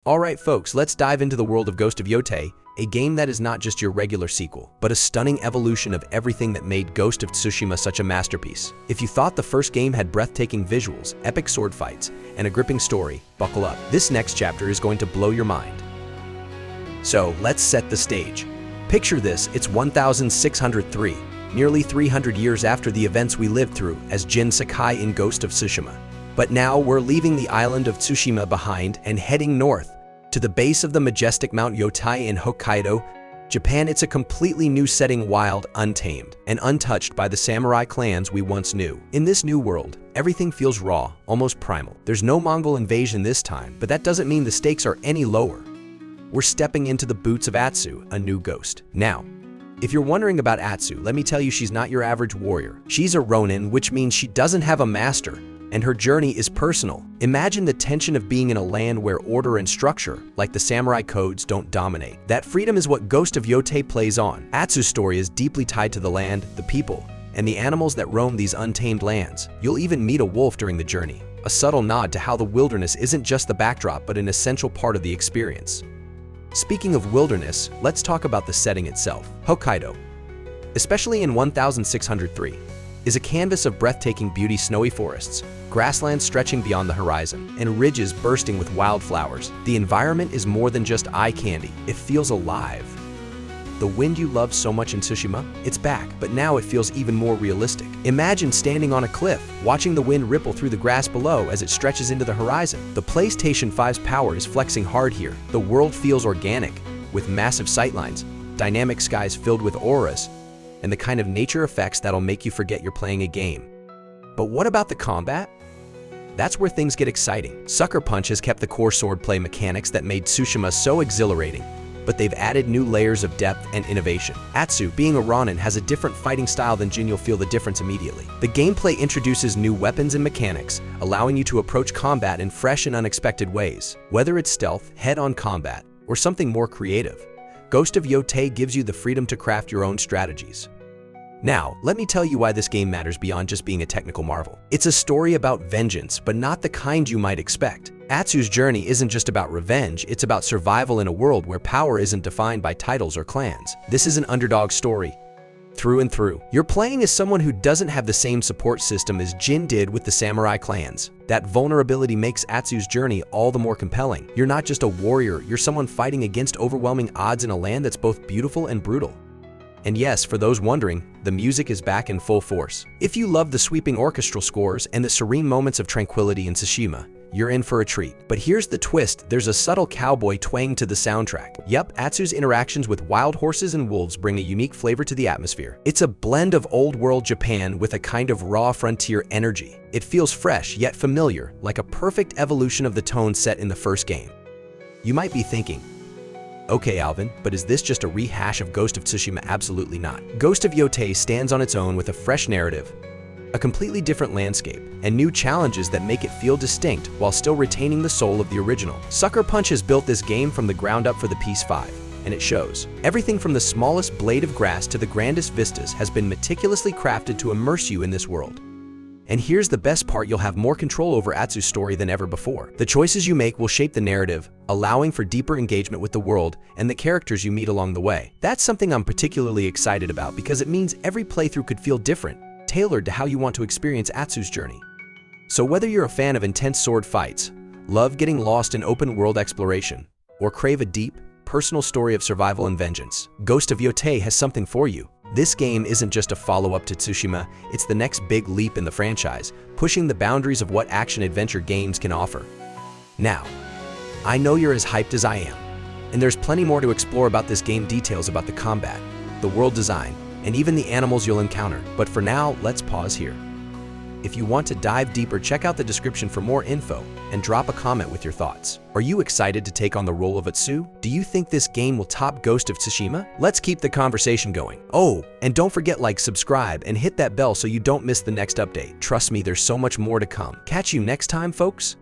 Alright folks, let's dive into the world of Ghost of Yōtei, a game that is not just your regular sequel, but a stunning evolution of everything that made Ghost of Tsushima such a masterpiece. If you thought the first game had breathtaking visuals, epic sword fights, and a gripping story, buckle up. This next chapter is going to blow your mind. So, let's set the stage. Picture this, it's 1603, nearly 300 years after the events we lived through as Jin Sakai in Ghost of Tsushima. But now we're leaving the island of Tsushima behind and heading north to the base of the majestic Mount Yōtei in Hokkaido, Japan. It's a completely new setting, wild, untamed, and untouched by the samurai clans we once knew. In this new world, everything feels raw, almost primal. There's no Mongol invasion this time, but that doesn't mean the stakes are any lower. We're stepping into the boots of Atsu, a new ghost. Now, if you're wondering about Atsu, let me tell you she's not your average warrior. She's a Ronin, which means she doesn't have a master, and her journey is personal. Imagine the tension of being in a land where order and structure, like the samurai codes, don't dominate. That freedom is what Ghost of Yōtei plays on. Atsu's story is deeply tied to the land, the people, and the animals that roam these untamed lands. You'll even meet a wolf during the journey, a subtle nod to how the wilderness isn't just the backdrop but an essential part of the experience. Speaking of wilderness, let's talk about the setting itself. Hokkaido, especially in 1603, is a canvas of breathtaking beauty: snowy forests, grasslands stretching beyond the horizon, and ridges bursting with wildflowers. The environment is more than just eye candy, it feels alive. The wind you loved so much in Tsushima, it's back, but now it feels even more realistic. Imagine standing on a cliff, watching the wind ripple through the grass below as it stretches into the horizon. The PlayStation 5's power is flexing hard here. The world feels organic, with massive sightlines, dynamic skies filled with auras, and the kind of nature effects that'll make you forget you're playing a game. But what about the combat? That's where things get exciting. Sucker Punch has kept the core swordplay mechanics that made Tsushima so exhilarating, but they've added new layers of depth and innovation. Atsu, being a Ronin, has a different fighting style than Jin. You'll feel the difference immediately. The gameplay introduces new weapons and mechanics, allowing you to approach combat in fresh and unexpected ways. Whether it's stealth, head-on combat, or something more creative, Ghost of Yōtei gives you the freedom to craft your own strategies. Now, let me tell you why this game matters beyond just being a technical marvel. It's a story about vengeance, but not the kind you might expect. Atsu's journey isn't just about revenge, it's about survival in a world where power isn't defined by titles or clans. This is an underdog story, through and through. You're playing as someone who doesn't have the same support system as Jin did with the samurai clans. That vulnerability makes Atsu's journey all the more compelling. You're not just a warrior, you're someone fighting against overwhelming odds in a land that's both beautiful and brutal. And yes, for those wondering, the music is back in full force. If you love the sweeping orchestral scores and the serene moments of tranquility in Tsushima, you're in for a treat. But here's the twist, there's a subtle cowboy twang to the soundtrack. Yep, Atsu's interactions with wild horses and wolves bring a unique flavor to the atmosphere. It's a blend of old-world Japan with a kind of raw frontier energy. It feels fresh yet familiar, like a perfect evolution of the tone set in the first game. You might be thinking, okay Alvin, but is this just a rehash of Ghost of Tsushima? Absolutely not. Ghost of Yōtei stands on its own with a fresh narrative, a completely different landscape, and new challenges that make it feel distinct while still retaining the soul of the original. Sucker Punch has built this game from the ground up for the PS5, and it shows. Everything from the smallest blade of grass to the grandest vistas has been meticulously crafted to immerse you in this world. And here's the best part, you'll have more control over Atsu's story than ever before. The choices you make will shape the narrative, allowing for deeper engagement with the world and the characters you meet along the way. That's something I'm particularly excited about because it means every playthrough could feel different, tailored to how you want to experience Atsu's journey. So whether you're a fan of intense sword fights, love getting lost in open-world exploration, or crave a deep, personal story of survival and vengeance, Ghost of Yōtei has something for you. This game isn't just a follow-up to Tsushima, it's the next big leap in the franchise, pushing the boundaries of what action-adventure games can offer. Now, I know you're as hyped as I am, and there's plenty more to explore about this game: details about the combat, the world design, and even the animals you'll encounter. But for now, let's pause here. If you want to dive deeper, check out the description for more info and drop a comment with your thoughts. Are you excited to take on the role of Atsu? Do you think this game will top Ghost of Tsushima? Let's keep the conversation going. Oh, and don't forget, like, subscribe, and hit that bell so you don't miss the next update. Trust me, there's so much more to come. Catch you next time, folks.